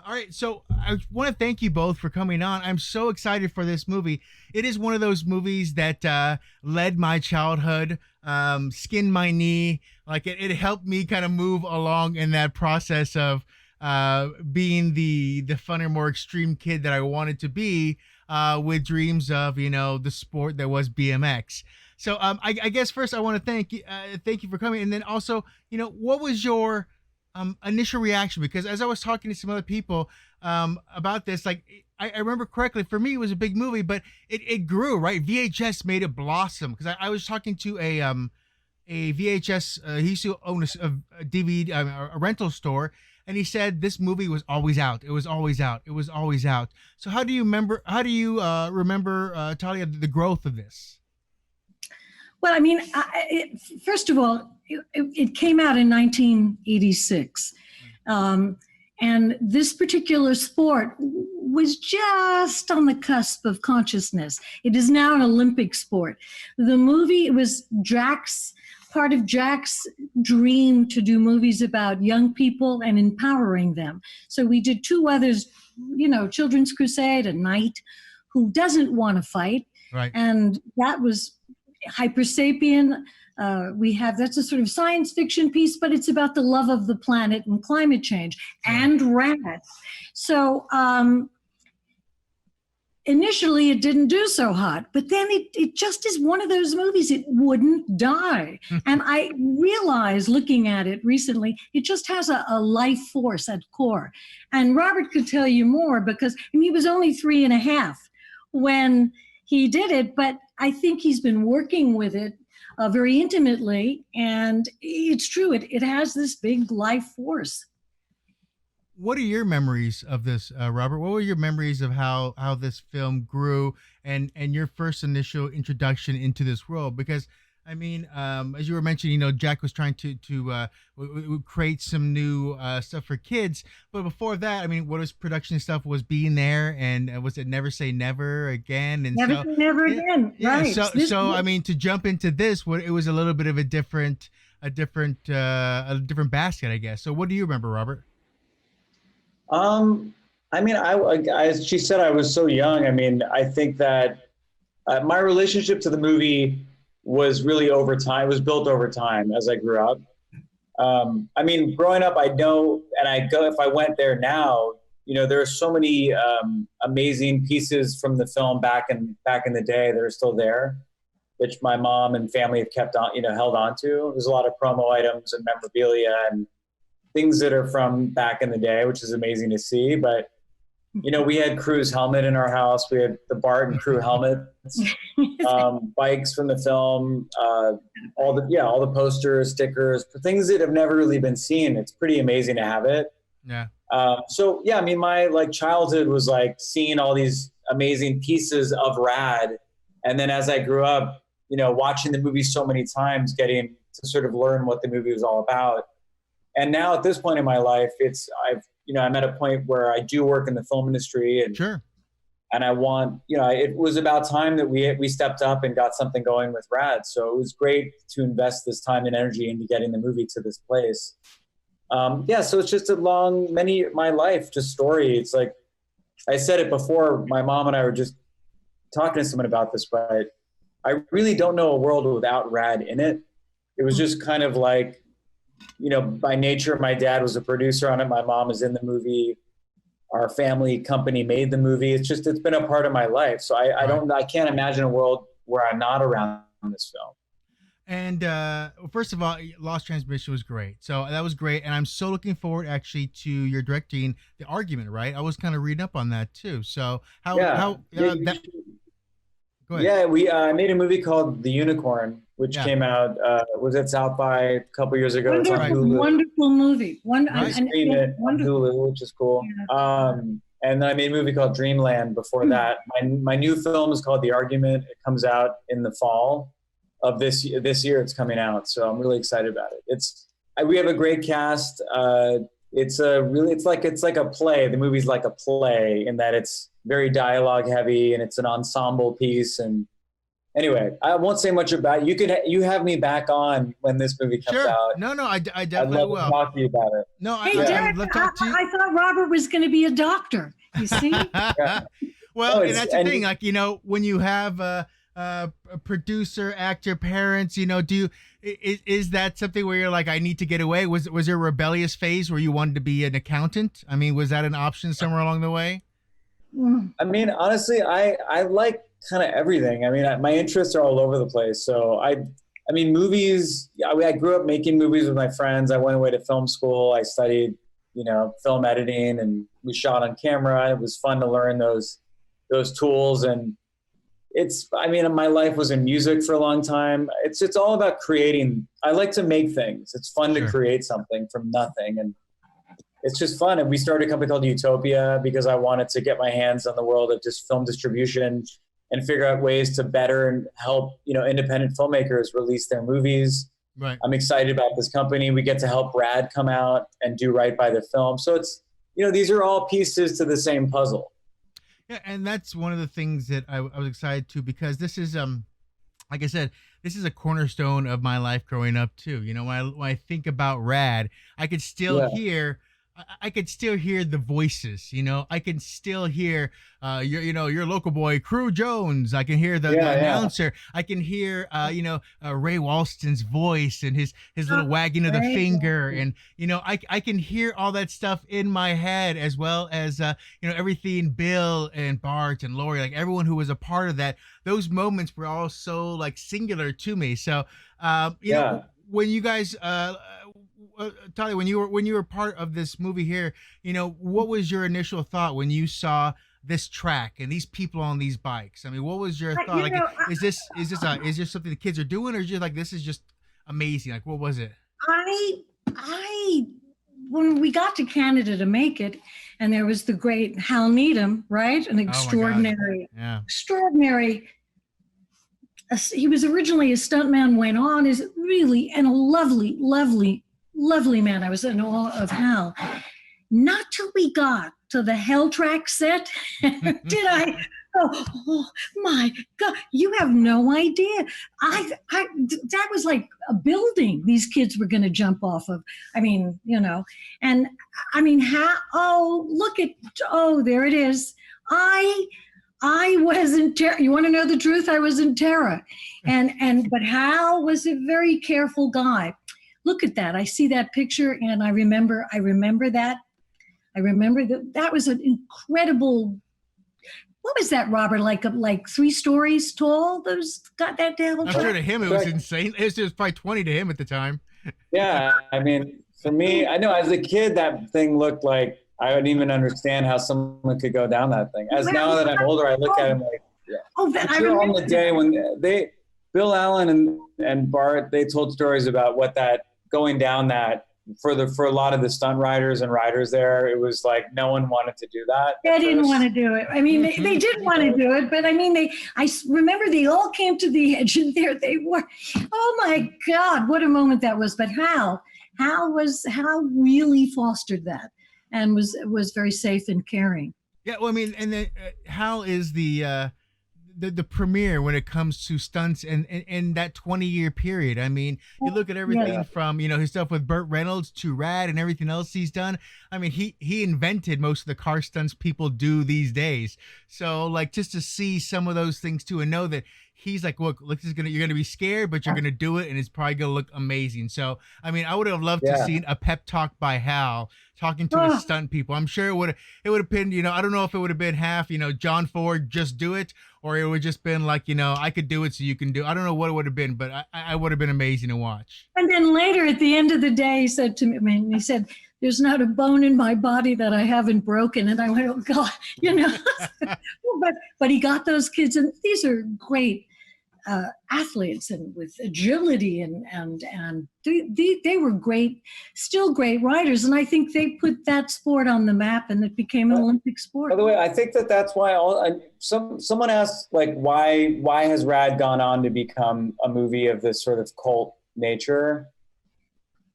All right, so I want to thank you both for coming on. I'm so excited for this movie. It is one of those movies that led my childhood, skinned my knee. Like it helped me kind of move along in that process of being the funner, more extreme kid that I wanted to be, with dreams of the sport that was BMX. So I guess first I want to thank you for coming, and then also what was your initial reaction? Because as I was talking to some other people about this, like I remember correctly, for me it was a big movie, but it grew, right? VHS made it blossom because I was talking to a VHS. He used to own a DVD, a rental store, and he said this movie was always out. It was always out. It was always out. So how do you remember? How do you remember, Talia, the growth of this? Well, I mean, first of all, it came out in 1986. And this particular sport was just on the cusp of consciousness. It is now an Olympic sport. The movie, it was part of Jack's dream to do movies about young people and empowering them. So we did two others, Children's Crusade, a knight who doesn't want to fight. Right. And that was Hyper Sapien. That's a sort of science fiction piece, but it's about the love of the planet and climate change and rats. So initially it didn't do so hot, but then it just is one of those movies, it wouldn't die. And I realized looking at it recently, it just has a life force at core. And Robert could tell you more because he was only 3.5 when he did it, but I think he's been working with it very intimately, and it's true. It has this big life force. What are your memories of this, Robert? What were your memories of how this film grew and your first initial introduction into this world? Because I mean, as you were mentioning, Jack was trying to create some new stuff for kids. But before that, I mean, what was production stuff was being there, and was it Never Say Never Again? And Never Say Never Again, right? So I mean, to jump into this, it was a little bit of a different basket, I guess. So what do you remember, Robert? I mean, as she said, I was so young. I mean, I think that my relationship to the movie was really over time. It was built over time as I grew up. I mean, growing up, I know, and if I went there now, there are so many amazing pieces from the film back in the day that are still there, which my mom and family have kept on, held on to. There's a lot of promo items and memorabilia and things that are from back in the day, which is amazing to see. But we had Crew's helmet in our house. We had the Bart and Crew helmets, bikes from the film, all the posters, stickers, things that have never really been seen. It's pretty amazing to have it. Yeah. So yeah, I mean, my childhood was seeing all these amazing pieces of rad, and then as I grew up, watching the movie so many times, getting to sort of learn what the movie was all about. And now at this point in my life, I'm at a point where I do work in the film industry, and sure. And I want, it was about time that we stepped up and got something going with Rad. So it was great to invest this time and energy into getting the movie to this place. So it's just my life, just story. It's like, I said it before, my mom and I were just talking to someone about this, but I really don't know a world without Rad in it. It was just kind of like, by nature, my dad was a producer on it. My mom is in the movie. Our family company made the movie. It's been a part of my life. So I can't imagine a world where I'm not around this film. And first of all, Lost Transmission was great. So that was great. And I'm so looking forward actually to your directing The Argument, right? I was kind of reading up on that too. So go ahead. Yeah, I made a movie called The Unicorn, which came out, was at South by a couple years ago. Wonderful, it's on Hulu. Wonderful movie. I screened it on Hulu, which is cool. Yeah. And then I made a movie called Dreamland before that. My new film is called The Argument. It comes out in the fall of this year. It's coming out, so I'm really excited about it. We have a great cast. It's like a play. The movie's like a play in that it's very dialogue heavy and it's an ensemble piece, and anyway, I won't say much about it. You have me back on when this movie comes out. No, I I'd definitely love will. to talk to you about it. No, Hey, I'd Derek, love to talk to you. I thought Robert was going to be a doctor. You see? Yeah. Well, No, and that's the thing. Like, when you have a producer, actor, parents, is that something where you're like, I need to get away? Was there a rebellious phase where you wanted to be an accountant? I mean, was that an option somewhere along the way? I mean, honestly, I like kind of everything. I mean, my interests are all over the place. So I mean, movies. I grew up making movies with my friends. I went away to film school. I studied, film editing, and we shot on camera. It was fun to learn those tools. And I mean, my life was in music for a long time. It's all about creating. I like to make things. It's fun to create something from nothing, and it's just fun. And we started a company called Utopia because I wanted to get my hands on the world of just film distribution and figure out ways to better and help, independent filmmakers release their movies. Right. I'm excited about this company. We get to help Brad come out and do right by the film. So it's, these are all pieces to the same puzzle. Yeah, and that's one of the things that I was excited to, because this is like I said, this is a cornerstone of my life growing up too. When I think about Rad, I could still hear the voices. I can still hear your local boy Crew Jones. I can hear the announcer. I can hear Ray Walston's voice and his little wagging of the finger, and I can hear all that stuff in my head, as well as everything Bill and Bart and Lori, like everyone who was a part of that. Those moments were all so like singular to me. So when you guys Talia, when you were part of this movie here, what was your initial thought when you saw this track and these people on these bikes? I mean, what was your thought? Like, is this something the kids are doing, or is just like, this is just amazing? Like, what was it? I when we got to Canada to make it, and there was the great Hal Needham, right? An extraordinary. He was originally a stuntman, went on, is really, and a lovely, lovely, lovely man. I was in awe of Hal. Not till we got to the Hell Track set did I go, oh my God, you have no idea. That was like a building these kids were going to jump off of. I mean, and I mean, there it is. I was in terror. You want to know the truth? I was in terror. But Hal was a very careful guy. Look at that. I see that picture, and I remember that. I remember that was an incredible. What was that, Robert? Like 3 stories tall? Those got that down. I'm sure to him it was insane. It was probably 20 to him at the time. Yeah, I mean, for me, I know as a kid that thing looked like, I wouldn't even understand how someone could go down that thing. Now that I'm older, I look at him like, on the day when Bill Allen and Bart, they told stories about what that going down that for a lot of the stunt riders and riders there, it was like no one wanted to do that. They didn't want to do it. I mean, they didn't want to do it, but I mean, I remember they all came to the edge, and there they were. Oh my God, what a moment that was! But Hal really fostered that, and was very safe and caring. Yeah, well, I mean, and then Hal is the premier when it comes to stunts and that 20-year period. I mean, you look at everything from his stuff with Burt Reynolds to Rad and everything else he's done. I mean, he invented most of the car stunts people do these days. So like, just to see some of those things too, and know that he's like, look, you're gonna be scared, but you're gonna do it, and it's probably gonna look amazing. So I mean, I would have loved to see a pep talk by Hal talking to his stunt people. I'm sure it would have been, I don't know if it would have been half, John Ford, just do it, or it would just been like, I could do it, so you can do. I don't know what it would have been, but I would have been amazing to watch. And then later, at the end of the day, he said to me, he said, "There's not a bone in my body that I haven't broken." And I went, "Oh God," but he got those kids, and these are great athletes, and with agility, and they were great, still great riders. And I think they put that sport on the map, and it became an Olympic sport. By the way, I think that's why someone asked, like, why has Rad gone on to become a movie of this sort of cult nature?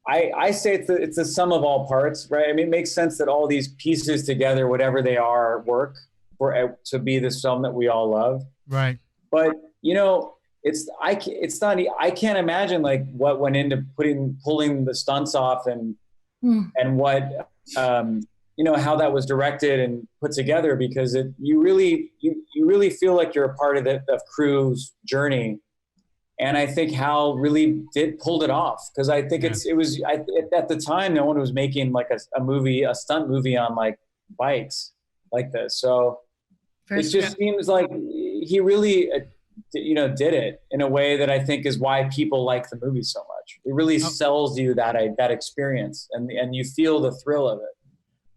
I say it's the sum of all parts, right? I mean, it makes sense that all these pieces together, whatever they are, work to be this film that we all love. Right. But, it's not, I can't imagine like what went into pulling the stunts off and what, how that was directed and put together, because you really feel like you're a part of the crew's journey. And I think Hal really pulled it off, because I think at the time, no one was making like a stunt movie on like bikes like this. So it just seems like he really, did it in a way that I think is why people like the movie so much. It really sells you that experience, and you feel the thrill of it.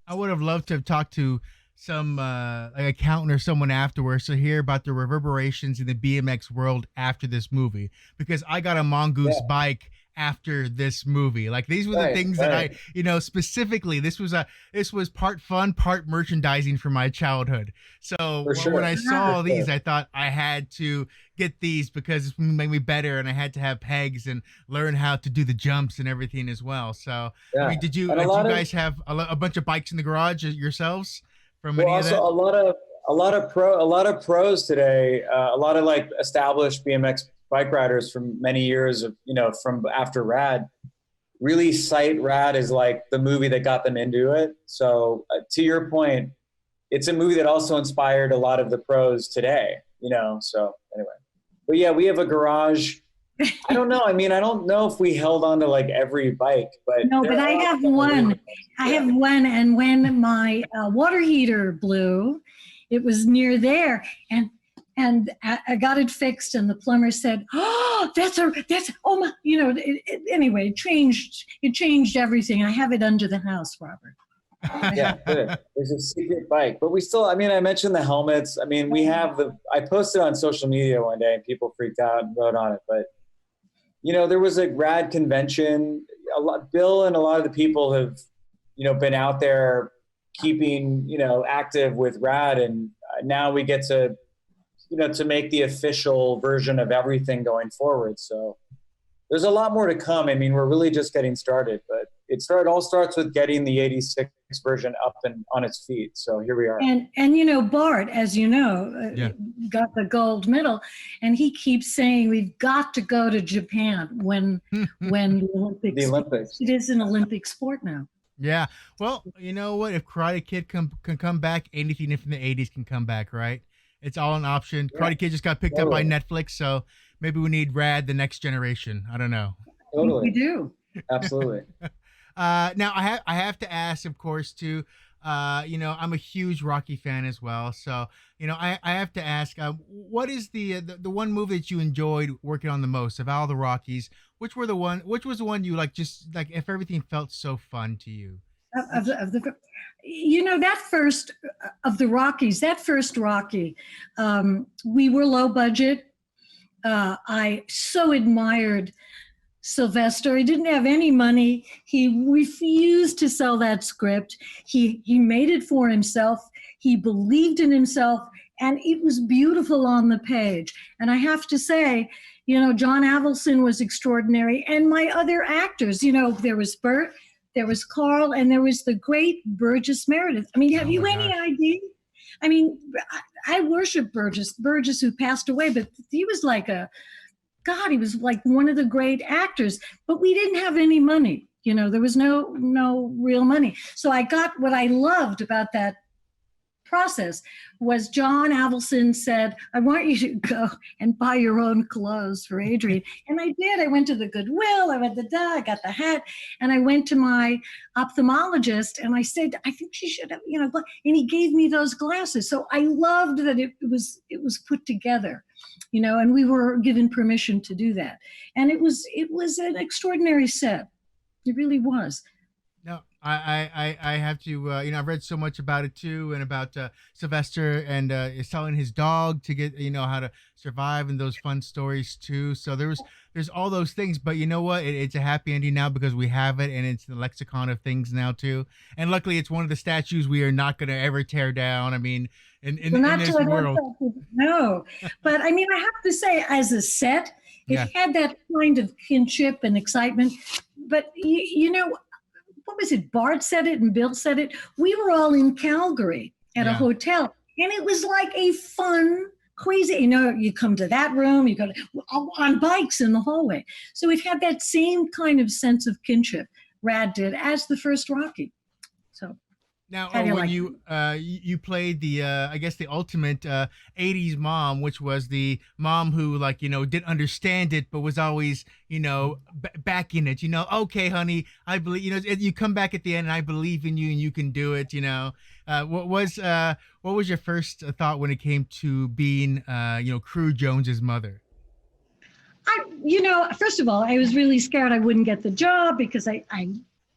I would have loved to have talked to some like accountant or someone afterwards to hear about the reverberations in the BMX world after this movie, because I got a Mongoose bike after this movie. Like, these were the things that I, specifically, this was part fun, part merchandising for my childhood. So when I saw these, I thought I had to get these because it made me better, and I had to have pegs and learn how to do the jumps and everything as well. So I mean, did you guys have a bunch of bikes in the garage yourselves? From any of that? a lot of pros today, a lot of like established BMX bike riders from many years of, from after Rad, really cite Rad as like the movie that got them into it. So to your point, it's a movie that also inspired a lot of the pros today, so anyway. But yeah, we have a garage. I don't know. I mean, I don't know if we held on to like every bike, but no, but I have one. I have one, and when my water heater blew, it was near there, and I got it fixed, and the plumber said, "Oh, oh my," anyway, it changed everything. I have it under the house, Robert. Yeah, good. There's a secret bike, but we still, I mean, I mentioned the helmets. I mean, I posted on social media one day and people freaked out and wrote on it, but there was a Rad convention. Bill and a lot of the people have, been out there keeping, active with Rad, and now we get to, to make the official version of everything going forward. So there's a lot more to come. I mean, we're really just getting started, but it all starts with getting the 86 version up and on its feet. So here we are. And Bart, as you know, got the gold medal, and he keeps saying we've got to go to Japan when the Olympics. It is an Olympic sport now. Yeah. Well, you know what? If Karate Kid can come back, anything from the 80s can come back, right? It's all an option. Yeah. Karate Kid just got picked up by Netflix, so maybe we need Rad the next generation. I don't know. Totally. We do. Absolutely. Now I have to ask, of course, too. I'm a huge Rocky fan as well, so I have to ask, what is the one movie that you enjoyed working on the most of all the Rockies? Which was the one you like, just like if everything felt so fun to you? That first of the Rockies, that first Rocky, we were low budget. I so admired Sylvester. He didn't have any money. He refused to sell that script. He made it for himself. He believed in himself, and it was beautiful on the page. And I have to say, John Avildsen was extraordinary, and my other actors, there was Bert, there was Carl, and there was the great Burgess Meredith. I mean, have you any idea? I mean, I worship Burgess, who passed away, but he was like he was like one of the great actors, but we didn't have any money. There was no real money. So I got what I loved about that process was John Avildsen said, I want you to go and buy your own clothes for Adrian. And I did. I went to the Goodwill, I got the hat, and I went to my ophthalmologist and I said, I think she should have, and he gave me those glasses. So I loved that it was put together, and we were given permission to do that. And it was an extraordinary set. It really was. No, I have to, I've read so much about it too, and about Sylvester and selling his dog to get, how to survive, and those fun stories too. So there's all those things, but you know what? It's a happy ending now because we have it, and it's the lexicon of things now too. And luckily, it's one of the statues we are not going to ever tear down. I mean, in this world. No, but I mean, I have to say, as a set, it had that kind of kinship and excitement. But what was it? Bart said it and Bill said it. We were all in Calgary at a hotel, and it was like a fun crazy. You know, you come to that room, you go to, on bikes in the hallway. So we've had that same kind of sense of kinship, Rad did, as the first Rocky. So. Now, How do you when like you played the I guess the ultimate '80s mom, which was the mom who, like, didn't understand it, but was always backing it. Okay, honey, I believe. You come back at the end, and I believe in you, and you can do it. What was your first thought when it came to being Crew Jones's mother? First of all, I was really scared I wouldn't get the job because I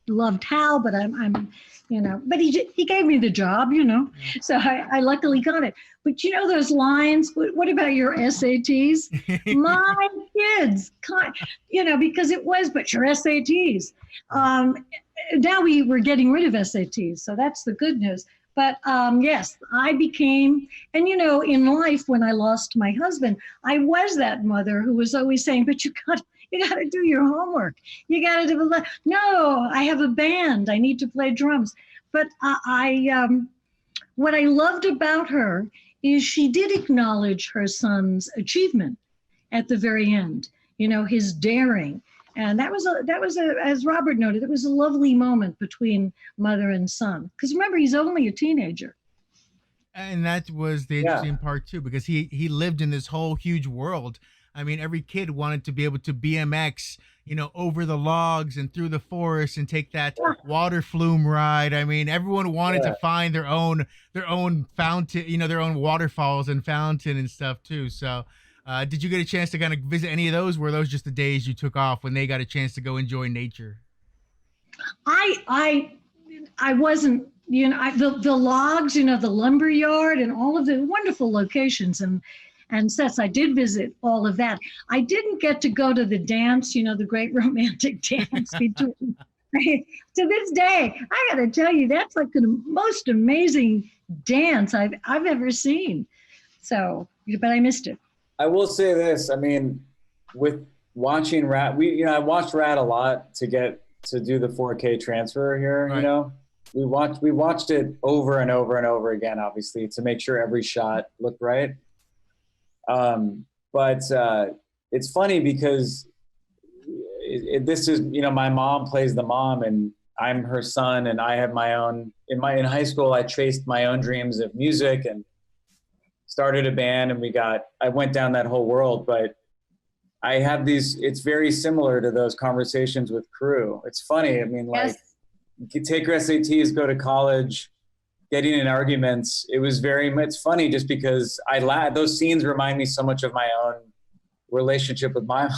loved Hal, but I'm but he gave me the job, so I luckily got it. But those lines, what about your SATs? My kids, because it was, but your SATs. Now we're getting rid of SATs, so that's the good news. But yes, I became, and in life, when I lost my husband, I was that mother who was always saying, but you got to do your homework. You got to do no, I have a band. I need to play drums. But what I loved about her is she did acknowledge her son's achievement at the very end, his daring. And that was as Robert noted, it was a lovely moment between mother and son. Because remember, he's only a teenager. And that was the interesting part too, because he lived in this whole huge world. I mean, every kid wanted to be able to BMX, over the logs and through the forest and take that water flume ride. I mean, everyone wanted to find their own fountain, their own waterfalls and fountain and stuff too. So, did you get a chance to kind of visit any of those? Were those just the days you took off when they got a chance to go enjoy nature? I wasn't, the logs, the lumber yard and all of the wonderful locations and sets. I did visit all of that. I didn't get to go to the dance, the great romantic dance between. To this day, I got to tell you, that's like the most amazing dance I've ever seen. So, but I missed it. I will say this. I mean, with watching Rat, I watched Rat a lot to do the 4K transfer here. Right. We watched it over and over and over again, obviously, to make sure every shot looked right. But it's funny because this is, my mom plays the mom and I'm her son, and I have my own, in high school, I chased my own dreams of music and started a band, and I went down that whole world. But I have it's very similar to those conversations with Crew. It's funny. I mean, like, you take your SATs, go to college, getting in arguments. It's funny just because those scenes remind me so much of my own relationship with my mom.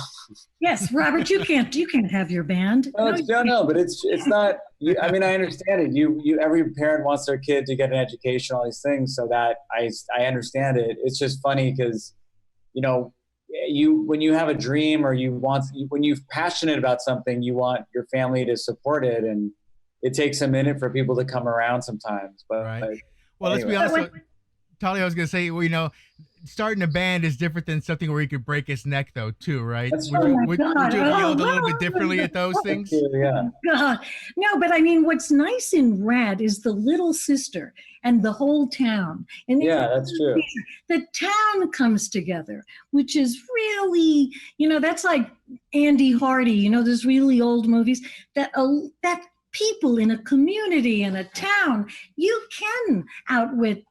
Yes, Robert, you can't have your band. No, but it's not. I mean, I understand it. Every parent wants their kid to get an education, all these things. So that I understand it. It's just funny because, when you have a dream or when you're passionate about something, you want your family to support it, and it takes a minute for people to come around sometimes. But right. Well, anyway. Let's be honest. Talia, I was going to say, starting a band is different than something where you could break his neck, though, too, right? Would you have yelled a little bit differently at those things? Yeah. God. No, but I mean, what's nice in Rad is the little sister and the whole town. And that's true. The town comes together, which is really, that's like Andy Hardy, those really old movies that people in a community, in a town, you can outwit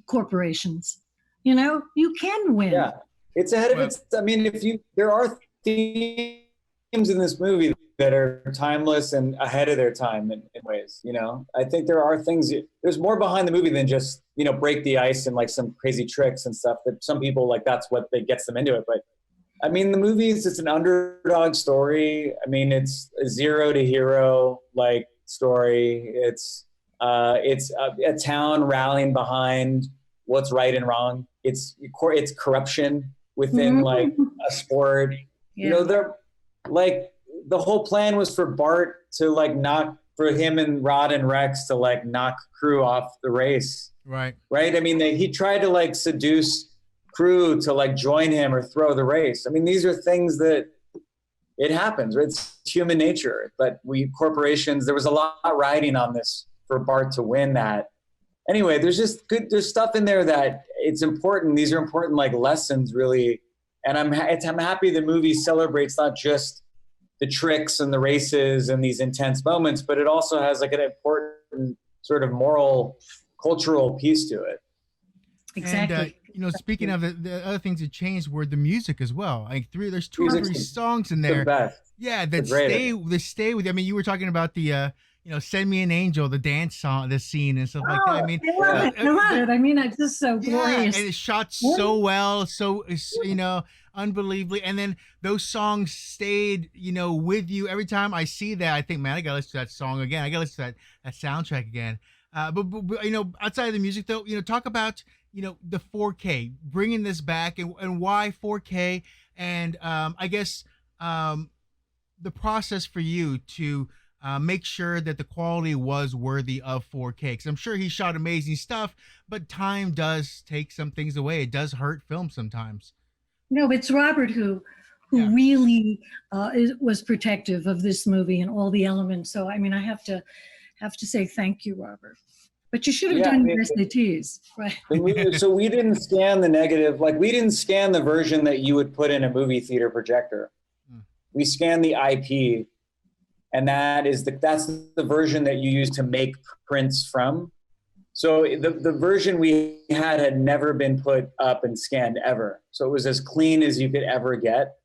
corporations. You can win. Yeah, it's ahead of its. I mean, there are themes in this movie that are timeless and ahead of their time in ways. I think there are things. There's more behind the movie than just break the ice and like some crazy tricks and stuff that some people like. That's what gets them into it. But I mean, the movie it's an underdog story. I mean, it's a zero to hero like story. It's a town rallying behind what's right and wrong. It's corruption within like a sport. Yeah. They're like, the whole plan was for Bart to like for him and Rod and Rex to like knock Crew off the race. Right. I mean, he tried to like seduce Crew to like join him or throw the race. I mean, these are things that it happens. Right? It's human nature. But corporations, there was a lot riding on this for Bart to win that. anyway, there's just good, there's stuff in there that it's important. These are important, like lessons really. And I'm happy the movie celebrates not just the tricks and the races and these intense moments, but it also has like an important sort of moral, cultural piece to it. Exactly. And, speaking of the other things that changed were the music as well. Like there's two or three songs in there. The best. Yeah, that stay with you. I mean, you were talking about the Send Me an Angel, the dance song, the scene and stuff like that. I mean, I love it. I love it. I mean, it's just so glorious. And it's shot so well, so unbelievably. And then those songs stayed, with you. Every time I see that, I think, man, I gotta listen to that song again. I gotta listen to that soundtrack again. But outside of the music though, talk about the 4K, bringing this back and why 4K, and I guess the process for you to make sure that the quality was worthy of 4K, because I'm sure he shot amazing stuff, but time does take some things away. It does hurt film sometimes. No, it's Robert who really was protective of this movie and all the elements. So I mean, I have to say thank you, Robert. But you should have done your SATs, right? So we didn't scan the negative, like we didn't scan the version that you would put in a movie theater projector. We scanned the IP, and that's the version that you use to make prints from. So the version we had never been put up and scanned ever. So it was as clean as you could ever get.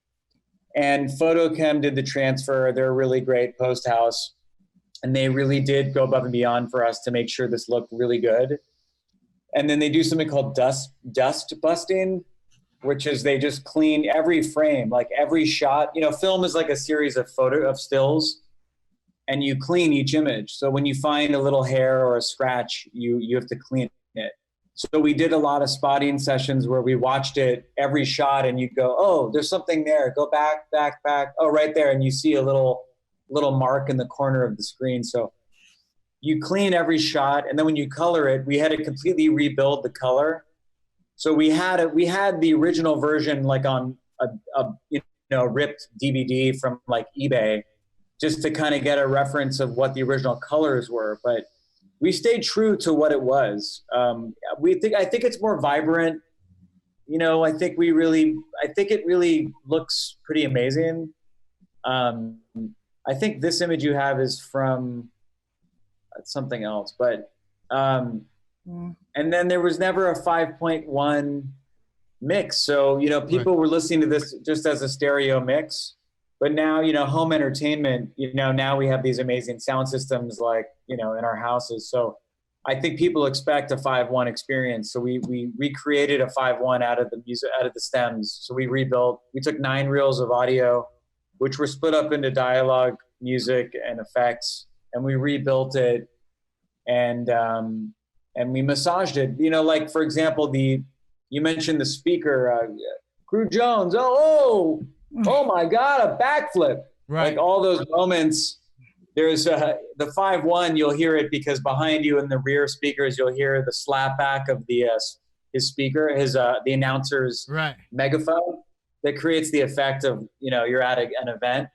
And Photochem did the transfer. They're a really great post house. And they really did go above and beyond for us to make sure this looked really good. And then they do something called dust busting, which is they just clean every frame, like every shot. Film is like a series of stills, and you clean each image. So when you find a little hair or a scratch, you have to clean it. So we did a lot of spotting sessions where we watched it every shot, and you'd go, oh, there's something there. Go back. Oh, right there, and you see a little mark in the corner of the screen. So you clean every shot, and then when you color it, we had to completely rebuild the color. So we had the original version like on a ripped DVD from like eBay, just to kind of get a reference of what the original colors were. But we stayed true to what it was. I think it's more vibrant. I think it really looks pretty amazing. I think this image you have is from something else, but and then there was never a 5.1 mix. So, people were listening to this just as a stereo mix, but now, home entertainment, now we have these amazing sound systems like, in our houses. So I think people expect a 5.1 experience. So we recreated a 5.1 out of the music, out of the stems. So we took 9 reels of audio, which were split up into dialogue, music, and effects, and we rebuilt it, and we massaged it. Like for example, you mentioned the speaker, Crew Jones. Oh my God, a backflip! Right. Like all those moments. There's the 5.1. You'll hear it because behind you in the rear speakers, you'll hear the slap back of his speaker, the announcer's megaphone. That creates the effect of, you're at an event.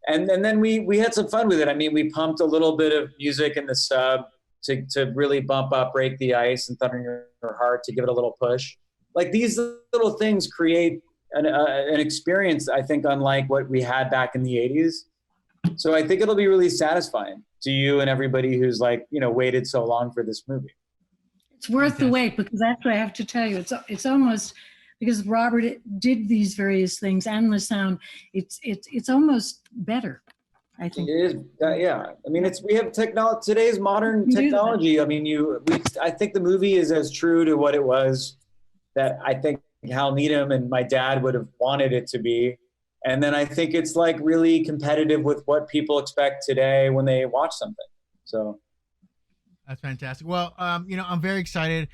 And then we had some fun with it. I mean, we pumped a little bit of music in the sub to really bump up Break the Ice and Thunder in Your Heart to give it a little push. Like these little things create an experience, I think, unlike what we had back in the 80s. So I think it'll be really satisfying to you and everybody who's waited so long for this movie. It's worth the wait, because actually I have to tell you, it's almost, because Robert did these various things and the sound, it's almost better, I think. It is, yeah. I mean, we have today's modern technology. I mean, I think the movie is as true to what it was that I think Hal Needham and my dad would have wanted it to be. And then I think it's like really competitive with what people expect today when they watch something. So that's fantastic. Well, I'm very excited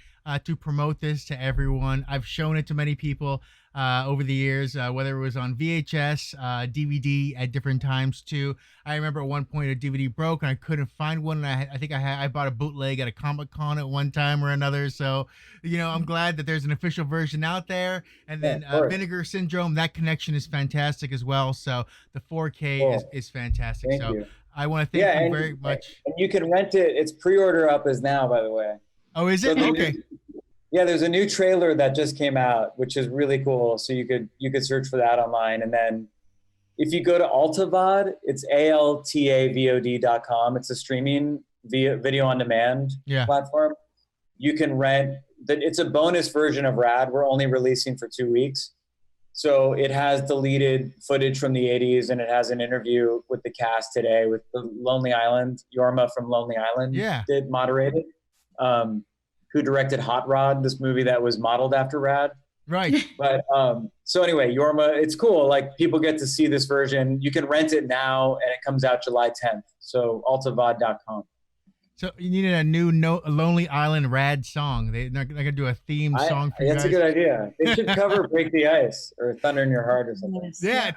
to promote this to everyone. I've shown it to many people over the years, whether it was on VHS, DVD at different times too. I remember at one point a DVD broke and I couldn't find one. And I think I bought a bootleg at a Comic-Con at one time or another. So, I'm glad that there's an official version out there. And then Vinegar Syndrome, that connection is fantastic as well. So the 4K is fantastic. Thank you. I want to thank you very much. And you can rent it. It's pre-order up as now, by the way. Oh, is So it? Okay. Yeah, there's a new trailer that just came out, which is really cool. So you could search for that online, and then if you go to AltaVod, it's altavod.com. It's a streaming video on demand Yeah. platform. You can rent that. It's a bonus version of Rad. We're only releasing for 2 weeks. So it has deleted footage from the 80s, and it has an interview with the cast today with the Lonely Island. Yorma from Lonely Island did moderate it, who directed Hot Rod, this movie that was modeled after Rad. Right. But so anyway, Yorma, it's cool. Like, people get to see this version. You can rent it now, and it comes out July 10th. So altavod.com. So you needed a new Lonely Island Rad song. They're gonna do a theme song for you guys. That's a good idea. They should cover "Break the Ice" or "Thunder in Your Heart" or something. Yeah.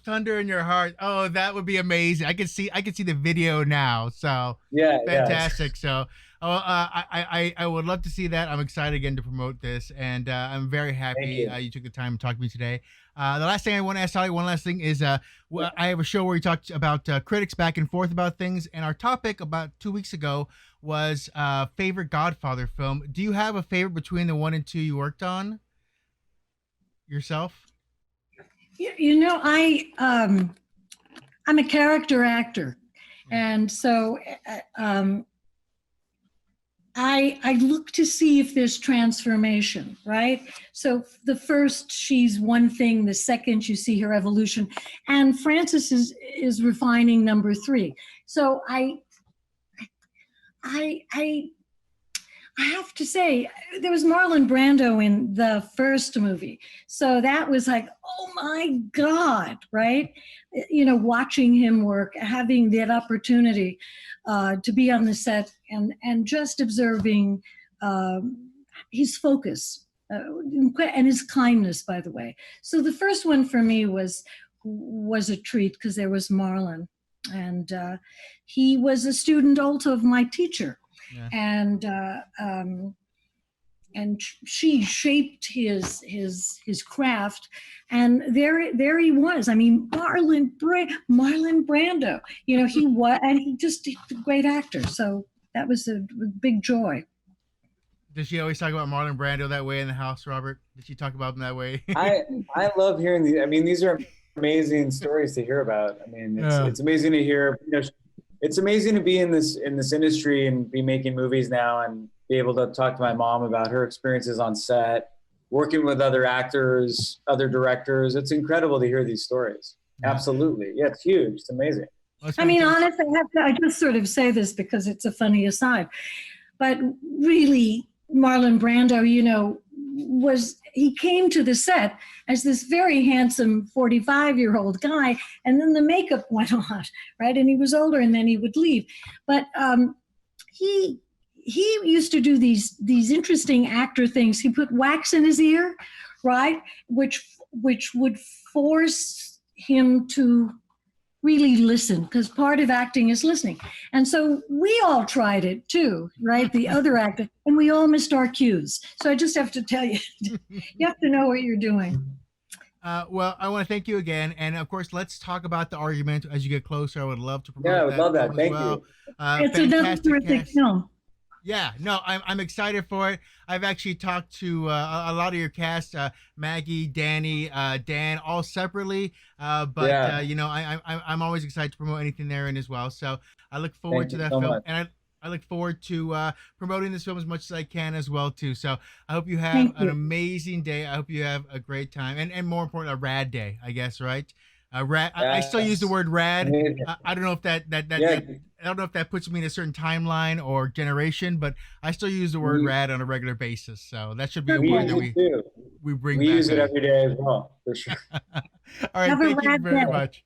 Thunder in Your Heart. Oh, that would be amazing. I could see the video now. So yeah, fantastic. So I would love to see that. I'm excited again to promote this, and I'm very happy you took the time to talk to me today. The last thing I want to ask Talia, one last thing is, I have a show where we talked about critics back and forth about things, and our topic about 2 weeks ago was favorite Godfather film. Do you have a favorite between the 1 and 2 you worked on yourself? I'm a character actor, and so I look to see if there's transformation, right? So the first, she's one thing. The second, you see her evolution. And Frances is refining number 3. So I have to say, there was Marlon Brando in the first movie. So that was like, oh my God, right? Watching him work, having that opportunity to be on the set and just observing his focus and his kindness, by the way. So the first one for me was a treat because there was Marlon, and he was a student also of my teacher. Yeah. And she shaped his craft, and there he was. I mean, Marlon Brando. He was, and he just a great actor. So that was a big joy. Does she always talk about Marlon Brando that way in the house, Robert? Did she talk about him that way? I love hearing these. I mean, these are amazing stories to hear about. I mean, it's amazing to hear. It's amazing to be in this industry and be making movies now and be able to talk to my mom about her experiences on set, working with other actors, other directors. It's incredible to hear these stories. Absolutely. Yeah, it's huge. It's amazing. I mean, honestly, I just sort of say this because it's a funny aside, but really, Marlon Brando, he came to the set as this very handsome 45-year-old guy, and then the makeup went on, right? And he was older, and then he would leave. But he used to do these interesting actor things. He put wax in his ear, right? Which would force him to really listen, because part of acting is listening. And so we all tried it too, right? The other actor, and we all missed our cues. So I just have to tell you, you have to know what you're doing. Well, I want to thank you again. And of course, let's talk about the argument as you get closer. I would love to promote I would love that. Thank you. It's another terrific film. Yeah, no, I'm excited for it. I've actually talked to a lot of your cast, Maggie, Danny, Dan, all separately. But I'm always excited to promote anything therein as well. So I look forward to that film, and I look forward to promoting this film as much as I can as well too. So I hope you have an amazing day. I hope you have a great time, and more important, a rad day, I guess, right? Rad. I still use the word rad. I don't know if that I don't know if that puts me in a certain timeline or generation, but I still use the word rad on a regular basis. So that should be a word that we bring back. We use it every day as well, for sure. All right. Thank you very much.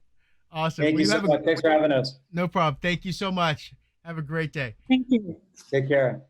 Awesome. Thank you so much. Thanks for having us. No problem. Thank you so much. Have a great day. Thank you. Take care.